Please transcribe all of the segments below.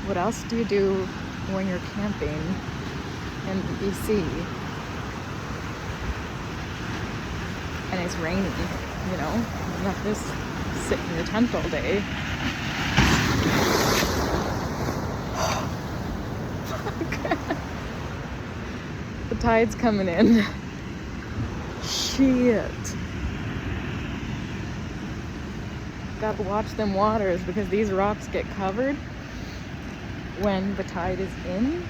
what else do you do when you're camping in BC and it's rainy, you know? You have to sit in your tent all day. The tide's coming in. Shit. Gotta watch them waters because these rocks get covered when the tide is in.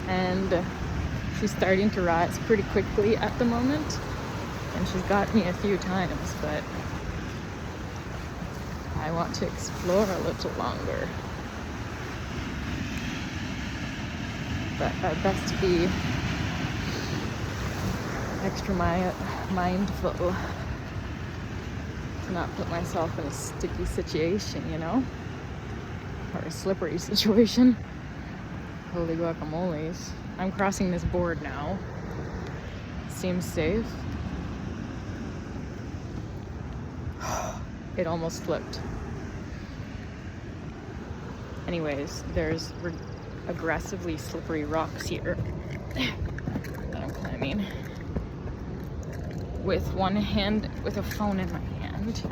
And she's starting to rise pretty quickly at the moment. And she's got me a few times, but I want to explore a little longer. But I'd best to be extra mindful to not put myself in a sticky situation, you know? Or a slippery situation. Holy guacamoles. I'm crossing this board now. Seems safe. It almost slipped. Anyways, there's aggressively slippery rocks here that I'm climbing with one hand, with a phone in my hand,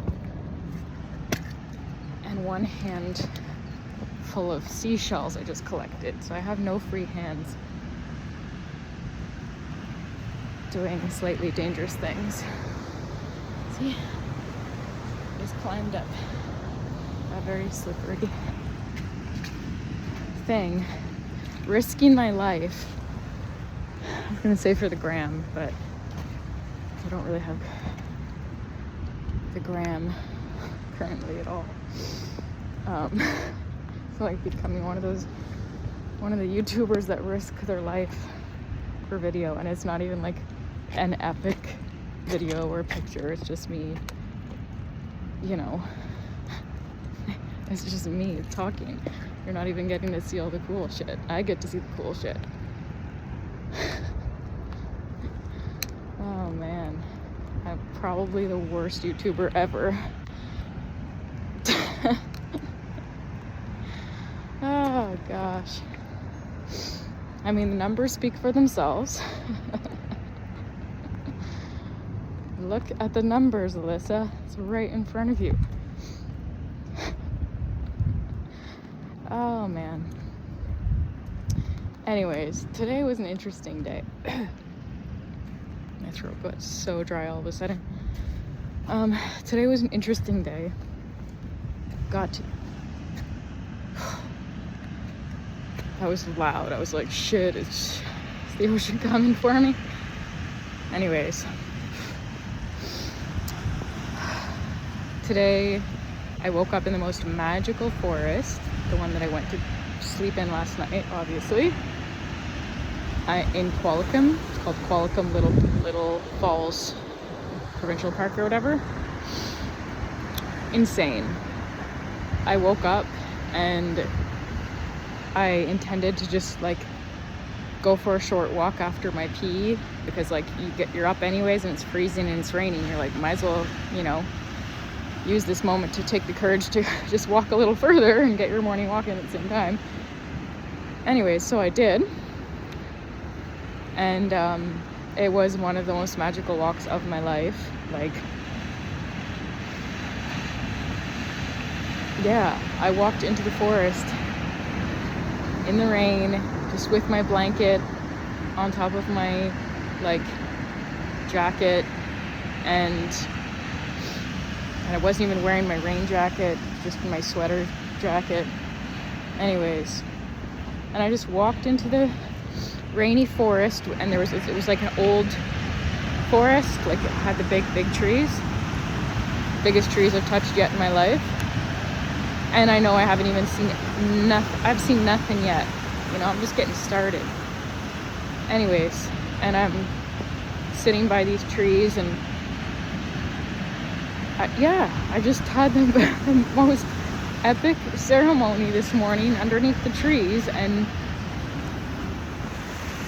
and one hand full of seashells I just collected. So I have no free hands doing slightly dangerous things. See, just climbed up a very slippery thing, risking my life. I was gonna say for the gram, but I don't really have the gram currently at all. So like becoming one of the YouTubers that risk their life for video, and it's not even like an epic video or picture, it's just me, you know, it's just me talking. You're not even getting to see all the cool shit. I get to see the cool shit. Oh man, I'm probably the worst YouTuber ever. Oh gosh. I mean, the numbers speak for themselves. Look at the numbers, Alyssa. It's right in front of you. Oh man. Anyways, today was an interesting day. My throat got so dry all of a sudden. Today was an interesting day. That was loud. I was like, shit, it's the ocean coming for me. Anyways. Today, I woke up in the most magical forest, the one that I went to sleep in last night, obviously. In Qualicum. It's called Qualicum Little Falls Provincial Park or whatever. Insane. I woke up and I intended to just like go for a short walk after my pee, because like you're up anyways and it's freezing and it's raining. You're like, might as well, you know, use this moment to take the courage to just walk a little further and get your morning walk in at the same time. Anyways, so I did. And it was one of the most magical walks of my life. Like, yeah, I walked into the forest in the rain, just with my blanket on top of my, like, jacket, and I wasn't even wearing my rain jacket, just my sweater jacket. Anyways, and I just walked into the rainy forest, and it was like an old forest, like it had the big trees, biggest trees I've touched yet in my life. And I know I haven't even seen nothing. I've seen nothing yet. You know, I'm just getting started. Anyways, and I'm sitting by these trees, and I just had the most epic ceremony this morning underneath the trees and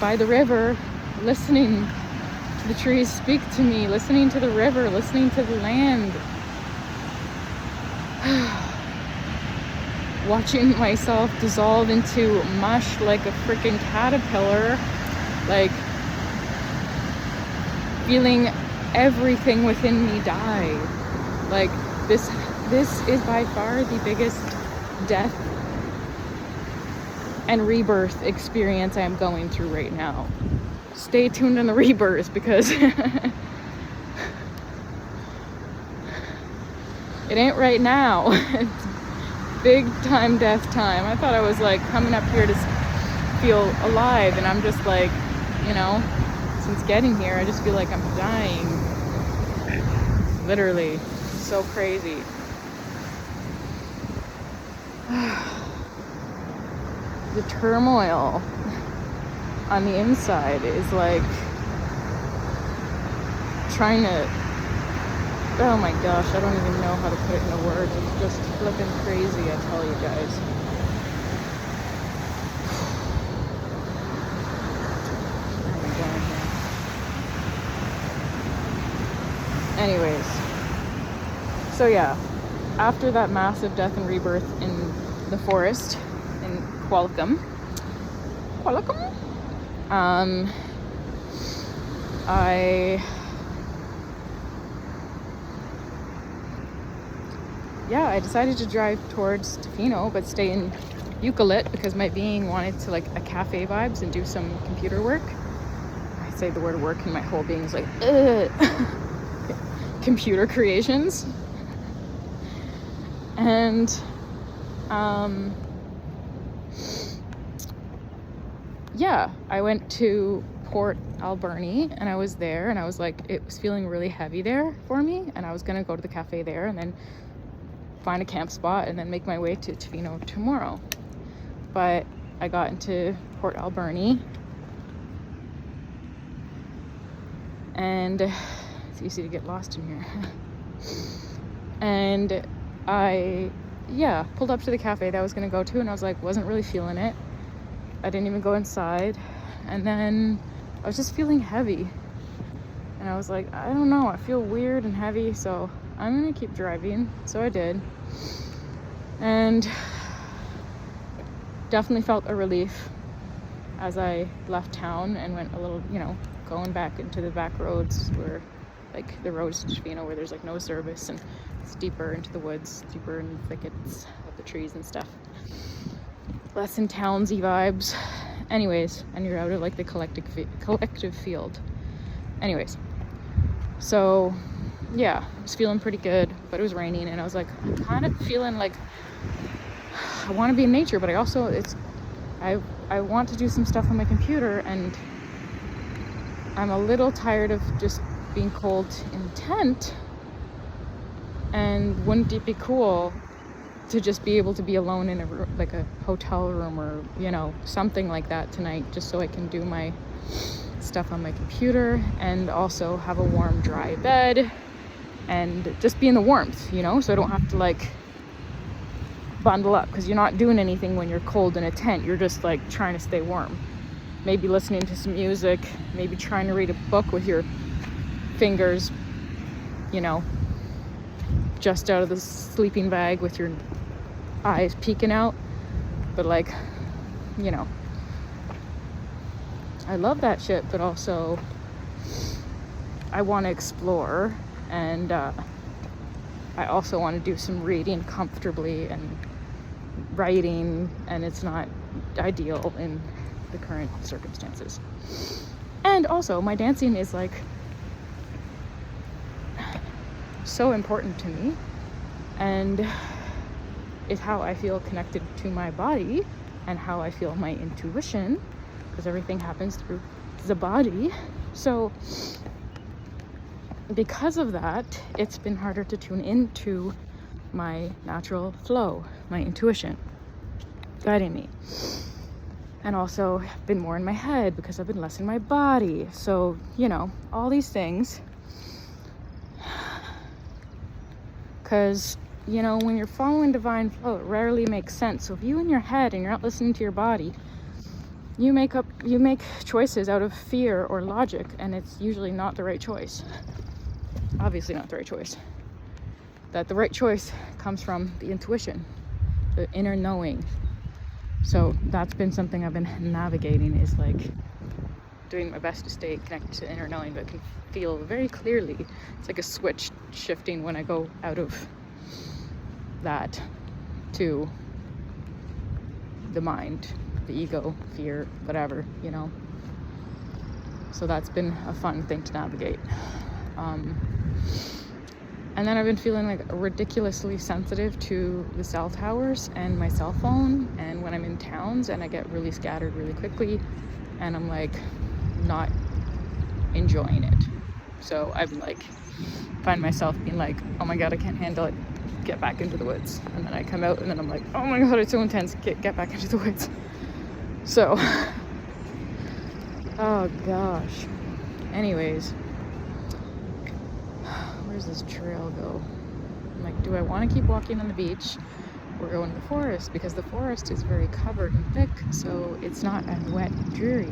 by the river, listening to the trees speak to me, listening to the river, listening to the land. watching myself dissolve into mush like a freaking caterpillar, like feeling everything within me die. Like this is by far the biggest death and rebirth experience I am going through right now. Stay tuned in the rebirth, because it ain't right now. It's big time death time. I thought I was like coming up here to feel alive, and I'm just like, you know, since getting here I just feel like I'm dying. Literally. So crazy. The turmoil on the inside is like trying to, oh my gosh, I don't even know how to put it into words. It's just flipping crazy, I tell you guys. Anyways, so yeah, after that massive death and rebirth in the forest in Qualicum, I decided to drive towards Tofino, but stay in Eucalypt because my being wanted to like a cafe vibes and do some computer work. I say the word work and my whole being is like, ugh. Computer creations. And I went to Port Alberni, and I was there, and I was like, it was feeling really heavy there for me, and I was gonna go to the cafe there and then find a camp spot and then make my way to Tofino tomorrow. But I got into Port Alberni, and it's easy to get lost in here. And I pulled up to the cafe that I was gonna go to, and I was like, wasn't really feeling it. I didn't even go inside, and then I was just feeling heavy, and I was like, I don't know, I feel weird and heavy, so I'm gonna keep driving. So I did, and definitely felt a relief as I left town and went a little, going back into the back roads where, like, the roads to Tofino where there's like no service, and it's deeper into the woods, deeper in the thickets of the trees and stuff. Less in townsy vibes. Anyways, and you're out of like the collective field. Anyways, so yeah, I was feeling pretty good, but it was raining, and I was like, I'm kind of feeling like I want to be in nature, but I also I want to do some stuff on my computer, and I'm a little tired of just being cold in the tent. And wouldn't it be cool to just be able to be alone in a like a hotel room or something like that tonight, just so I can do my stuff on my computer and also have a warm, dry bed and just be in the warmth, so I don't have to like bundle up, because you're not doing anything when you're cold in a tent. You're just like trying to stay warm, maybe listening to some music, maybe trying to read a book with your fingers just out of the sleeping bag with your eyes peeking out. But like, I love that shit, but also I want to explore, and I also want to do some reading comfortably and writing, and it's not ideal in the current circumstances. And also my dancing is like so important to me, and it's how I feel connected to my body and how I feel my intuition, because everything happens through the body. So because of that, it's been harder to tune into my natural flow, my intuition guiding me, and also been more in my head because I've been less in my body. So all these things, because when you're following divine flow, it rarely makes sense. So if you in your head and you're not listening to your body, you make choices out of fear or logic, and it's usually not the right choice. Obviously not the right choice. That the right choice comes from the intuition, the inner knowing. So that's been something I've been navigating, is like doing my best to stay connected to inner knowing, but can feel very clearly. It's like a switch shifting when I go out of that to the mind, the ego, fear, whatever, you know. So that's been a fun thing to navigate. And then I've been feeling like ridiculously sensitive to the cell towers and my cell phone, and when I'm in towns and I get really scattered really quickly and I'm like not enjoying it. So I've like find myself being like, oh my god, I can't handle it, get back into the woods. And then I come out and then I'm like, oh my god, it's so intense, get back into the woods. So oh gosh. Anyways, where's this trail go? I'm like, do I want to keep walking on the beach or go in the forest? Because the forest is very covered and thick, so it's not as wet and dreary.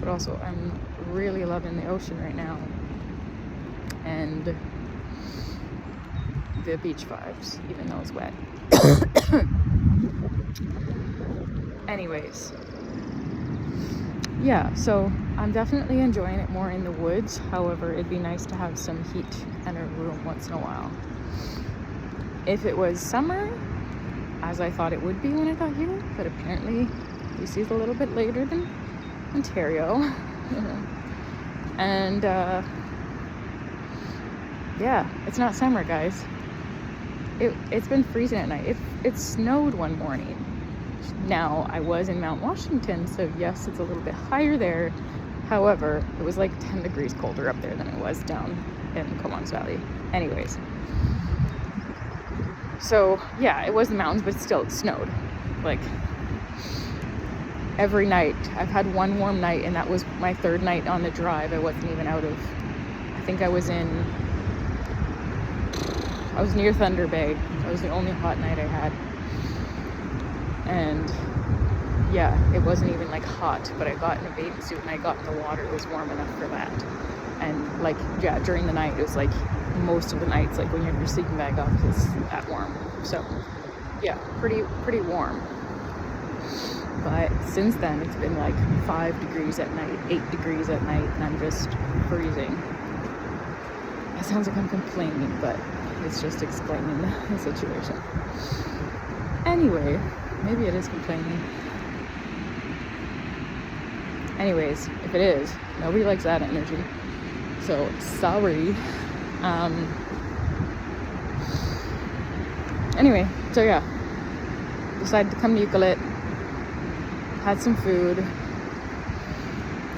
But also, I'm really loving the ocean right now and the beach vibes, even though it's wet. Anyways, yeah, so I'm definitely enjoying it more in the woods. However, it'd be nice to have some heat and a room once in a while. If it was summer, as I thought it would be when I got here, but apparently BC is a little bit later than Ontario. And yeah, it's not summer, guys. It's been freezing at night. It snowed one morning. Now, I was in Mount Washington, so yes, it's a little bit higher there. However, it was like 10 degrees colder up there than it was down in Comox Valley. Anyways, so yeah, it was the mountains, but still it snowed. Like every night. I've had one warm night, and that was my third night on the drive. I wasn't even out of, I think I was near Thunder Bay. That was the only hot night I had. And yeah, it wasn't even like hot, but I got in a bathing suit and I got in the water. It was warm enough for that. And like, yeah, during the night, it was like most of the nights, like when you have your sleeping bag off, it's that warm. So yeah, pretty warm. But since then, it's been like 5 degrees at night, 8 degrees at night, and I'm just freezing. It sounds like I'm complaining, but it's just explaining the situation. Anyway, maybe it is complaining. Anyways, if it is, nobody likes that energy. So, sorry. Anyway, so yeah. Decided to come to Eucalypt. Had some food.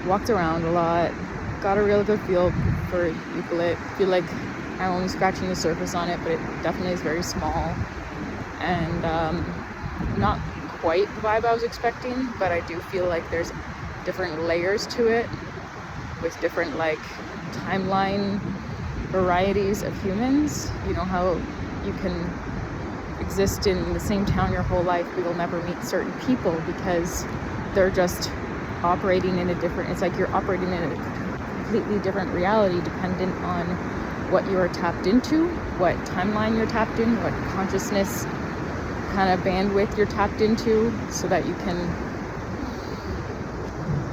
Walked around a lot. Got a real good feel for Eucalypt. Feel like I'm only scratching the surface on it, but it definitely is very small. And not quite the vibe I was expecting, but I do feel like there's different layers to it with different like timeline varieties of humans. You know how you can exist in the same town your whole life, but you'll never meet certain people because they're just operating in a different, it's like you're operating in a completely different reality dependent on what you are tapped into, what timeline you're tapped in, what consciousness kind of bandwidth you're tapped into, so that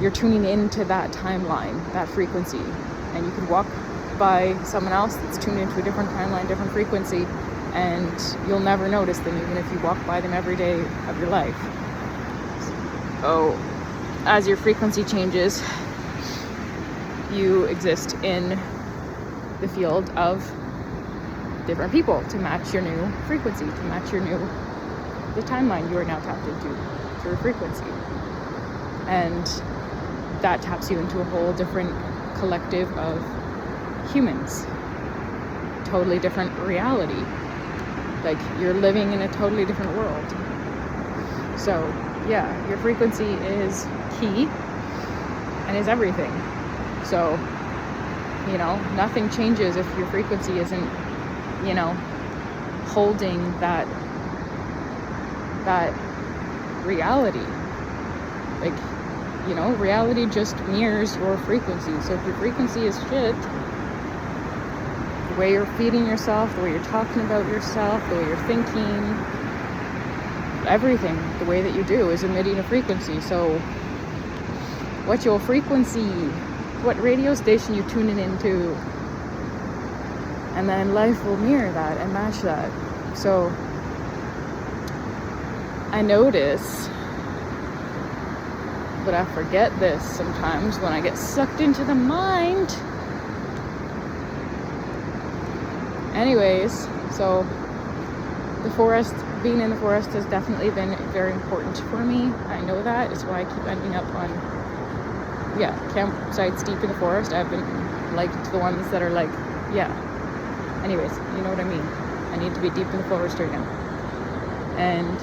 you're tuning into that timeline, that frequency. And you can walk by someone else that's tuned into a different timeline, different frequency, and you'll never notice them even if you walk by them every day of your life. So as your frequency changes, you exist in the field of different people to match your new frequency, to match the timeline you are now tapped into through frequency. And that taps you into a whole different collective of humans, totally different reality. Like, you're living in a totally different world. So yeah, your frequency is key and is everything. So, you know, nothing changes if your frequency isn't, you know, holding that reality. Like, you know, reality just mirrors your frequency. So if your frequency is shit, the way you're feeding yourself, the way you're talking about yourself, the way you're thinking, everything, the way that you do, is emitting a frequency. So what's your frequency? What radio station you tuning into? And then life will mirror that and match that. So I notice, but I forget this sometimes when I get sucked into the mind. Anyways, so the forest, being in the forest has definitely been very important for me. I know that. It's why I keep ending up on, campsites deep in the forest. I've been to the ones that are anyways, you know what I mean. I need to be deep in the forest right now. And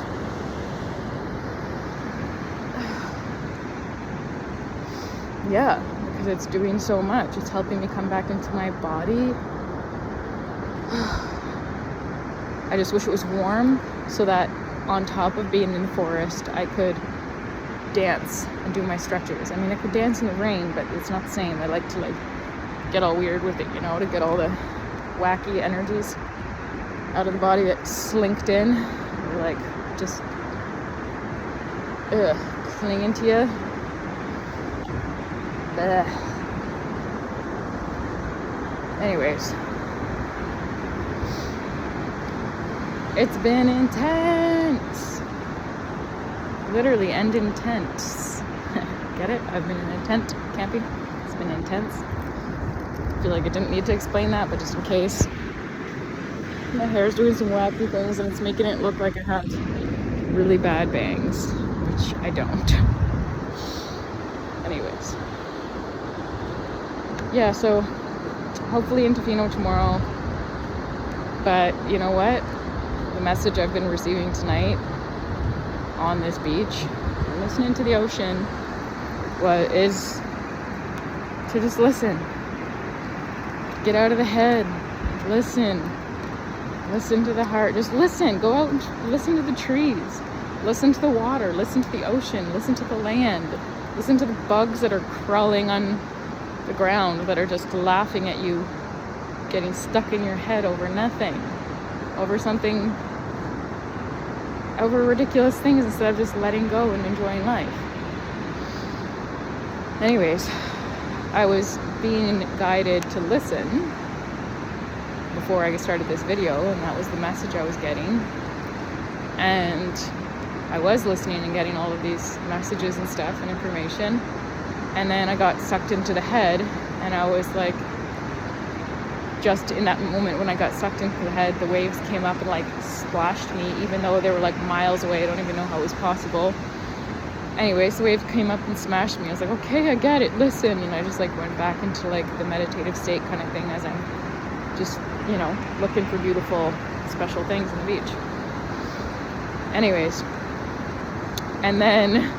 because it's doing so much. It's helping me come back into my body. I just wish it was warm so that on top of being in the forest, I could dance and do my stretches. I mean, I could dance in the rain, but it's not the same. I like to get all weird with it, to get all the wacky energies out of the body that slinked in, or just clinging to you. Blech. Anyways, it's been intense. Literally, and intense. Get it? I've been in a tent camping. It's been intense. I feel like I didn't need to explain that, but just in case. My hair's doing some wacky things and it's making it look like I have really bad bangs, which I don't. Anyways. Yeah, so hopefully in Tofino tomorrow. But you know what? The message I've been receiving tonight on this beach, listening to the ocean, is to just listen. Get out of the head. Listen. Listen to the heart. Just listen. Go out and listen to the trees. Listen to the water. Listen to the ocean. Listen to the land. Listen to the bugs that are crawling on the ground, that are just laughing at you, getting stuck in your head over nothing, over ridiculous things, instead of just letting go and enjoying life. Anyways, I was being guided to listen before I started this video, and that was the message I was getting. And I was listening and getting all of these messages and stuff and information. And then I got sucked into the head, and I was just in that moment when I got sucked into the head, the waves came up and splashed me, even though they were miles away. I don't even know how it was possible. Anyways, the wave came up and smashed me. I was like, okay, I get it, listen. And I just went back into the meditative state kind of thing, as I'm just, looking for beautiful, special things on the beach. Anyways, and then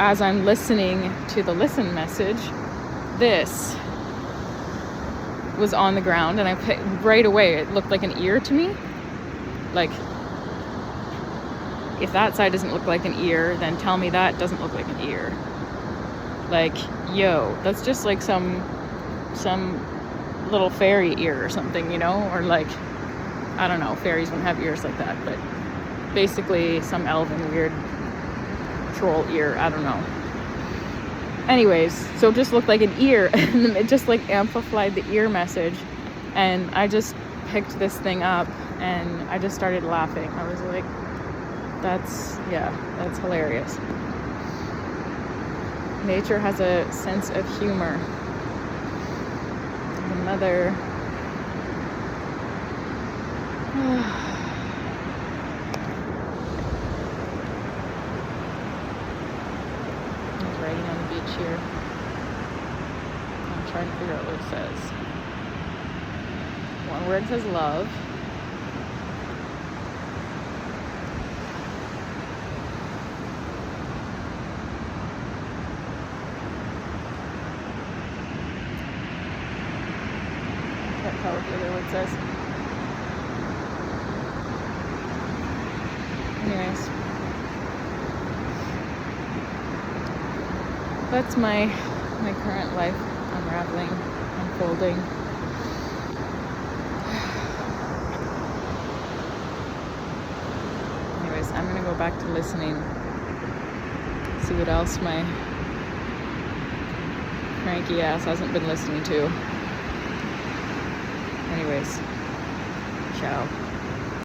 as I'm listening to the listen message, this was on the ground, and I picked right away. It looked like an ear to me. If that side doesn't look like an ear, then tell me that doesn't look like an ear. That's just some little fairy ear or something, or I don't know, fairies wouldn't have ears like that, but basically some elven weird troll ear, I don't know. Anyways, so it just looked like an ear, and it just amplified the ear message, and I just picked this thing up and I just started laughing. I was like, that's hilarious. Nature has a sense of humor. The mother it's raining on the beach here. I'm trying to figure out what it says. One word says love. Can't tell what the other word says. Anyways, that's my current life unraveling, unfolding. anyways, I'm gonna go back to listening. See what else my cranky ass hasn't been listening to. Anyways, ciao.